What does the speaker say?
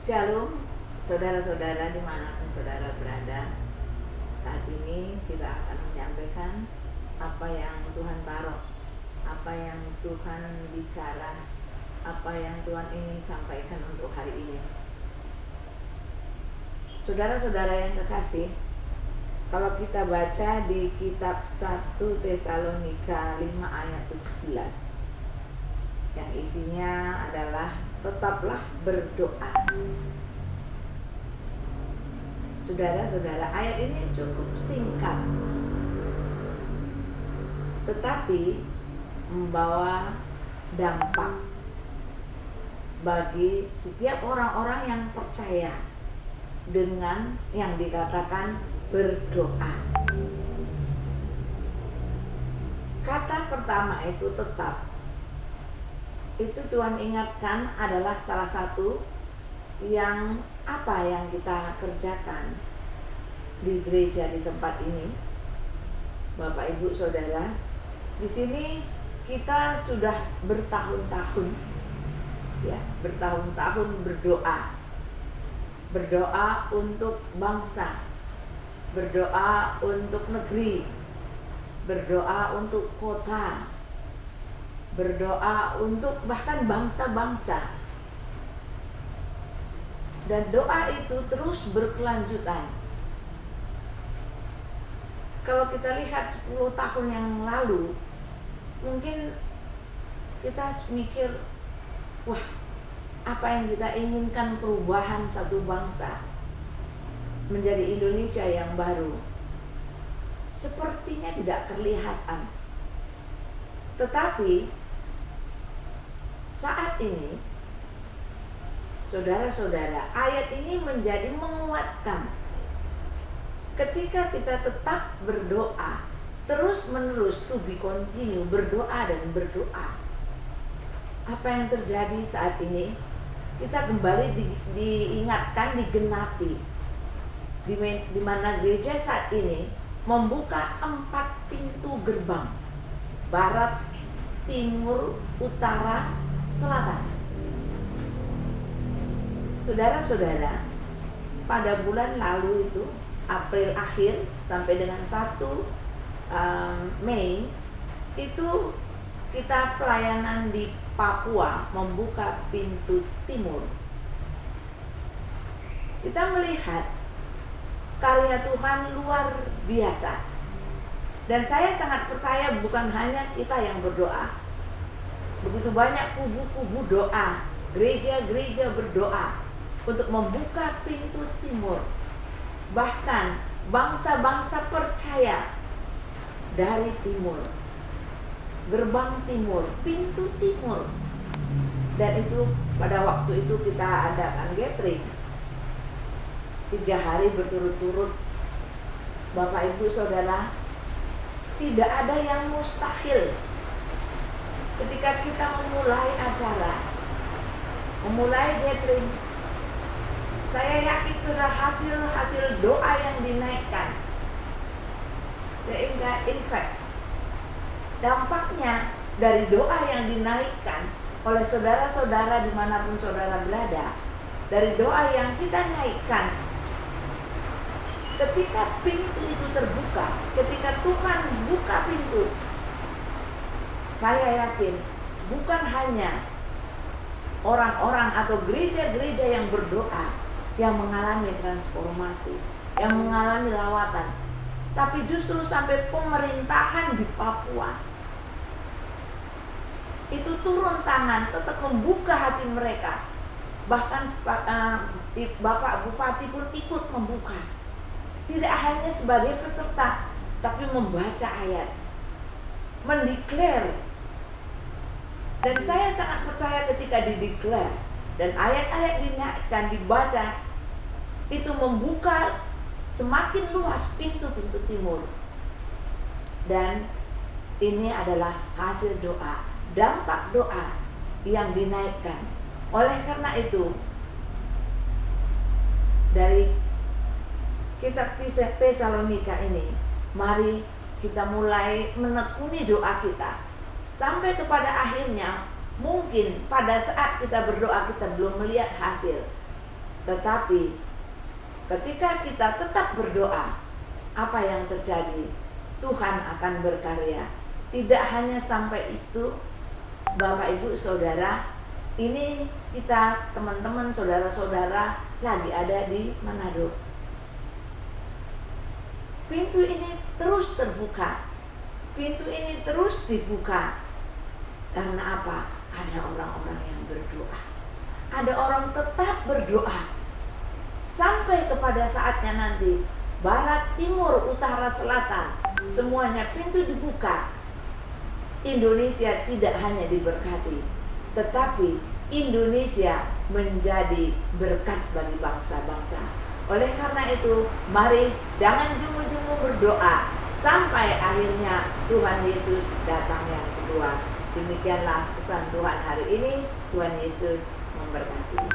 Shalom, saudara-saudara dimanapun saudara berada. Saat ini kita akan menyampaikan apa yang Tuhan taruh, apa yang Tuhan bicara, apa yang Tuhan ingin sampaikan untuk hari ini. Saudara-saudara yang kekasih, kalau kita baca di kitab 1 Tesalonika 5 ayat 17, yang isinya adalah tetaplah berdoa. Saudara-saudara, ayat ini cukup singkat, tetapi membawa dampak bagi setiap orang-orang yang percaya dengan yang dikatakan berdoa. Kata pertama itu tetap. Itu Tuhan ingatkan adalah salah satu yang kita kerjakan di gereja di tempat ini. Bapak Ibu Saudara, di sini kita sudah bertahun-tahun berdoa. Berdoa untuk bangsa, berdoa untuk negeri, berdoa untuk kota, berdoa untuk bahkan bangsa-bangsa. Dan doa itu terus berkelanjutan. Kalau kita lihat 10 tahun yang lalu, mungkin kita mikir, wah, apa yang kita inginkan perubahan satu bangsa menjadi Indonesia yang baru, sepertinya tidak kelihatan. Tetapi saat ini, saudara-saudara, ayat ini menjadi menguatkan. Ketika kita tetap berdoa, terus-menerus, to be continue, berdoa dan berdoa. Apa yang terjadi saat ini? Kita kembali diingatkan, digenapi. Di mana gereja saat ini membuka 4 pintu gerbang. Barat, timur, utara, selatan. Saudara-saudara, pada bulan lalu itu, April akhir sampai dengan 1 Mei, itu kita pelayanan di Papua membuka pintu timur. Kita melihat karya Tuhan luar biasa. Dan saya sangat percaya bukan hanya kita yang berdoa. Begitu banyak kubu-kubu doa, gereja-gereja berdoa untuk membuka pintu timur. Bahkan bangsa-bangsa percaya dari timur, gerbang timur, pintu timur. Dan itu pada waktu itu kita adakan gathering 3 hari berturut-turut. Bapak Ibu Saudara, tidak ada yang mustahil ketika kita memulai acara, memulai gathering. Saya yakin itu adalah hasil doa yang dinaikkan. Sehingga in fact, dampaknya dari doa yang dinaikkan oleh saudara-saudara dimanapun saudara berada, dari doa yang kita naikkan, ketika pintu itu terbuka, ketika Tuhan buka pintu, saya yakin bukan hanya orang-orang atau gereja-gereja yang berdoa yang mengalami transformasi, yang mengalami lawatan, tapi justru sampai pemerintahan di Papua itu turun tangan, tetap membuka hati mereka. Bahkan Bapak Bupati pun ikut membuka. Tidak hanya sebagai peserta, tapi membaca ayat, mendeklar. Dan saya sangat percaya ketika dideklar dan ayat-ayat dinaikkan, dibaca, itu membuka semakin luas pintu-pintu timur. Dan ini adalah hasil doa, dampak doa yang dinaikkan. Oleh karena itu, dari kitab Tesalonika ini, mari kita mulai menekuni doa kita sampai kepada akhirnya. Mungkin pada saat kita berdoa kita belum melihat hasil, Tetapi ketika kita tetap berdoa, apa yang terjadi? Tuhan akan berkarya. Tidak hanya sampai itu, Bapak Ibu Saudara, ini kita teman-teman saudara-saudara lagi ada di Manado. Pintu ini terus terbuka. Pintu ini terus dibuka. Karena apa? Ada orang-orang yang berdoa. Ada orang tetap berdoa. Sampai kepada saatnya nanti, barat, timur, utara, selatan, semuanya pintu dibuka. Indonesia tidak hanya diberkati, tetapi Indonesia menjadi berkat bagi bangsa-bangsa. Oleh karena itu, mari jangan jemu-jemu berdoa sampai akhirnya Tuhan Yesus datang yang kedua. Demikianlah pesan Tuhan hari ini. Tuhan Yesus memberkati.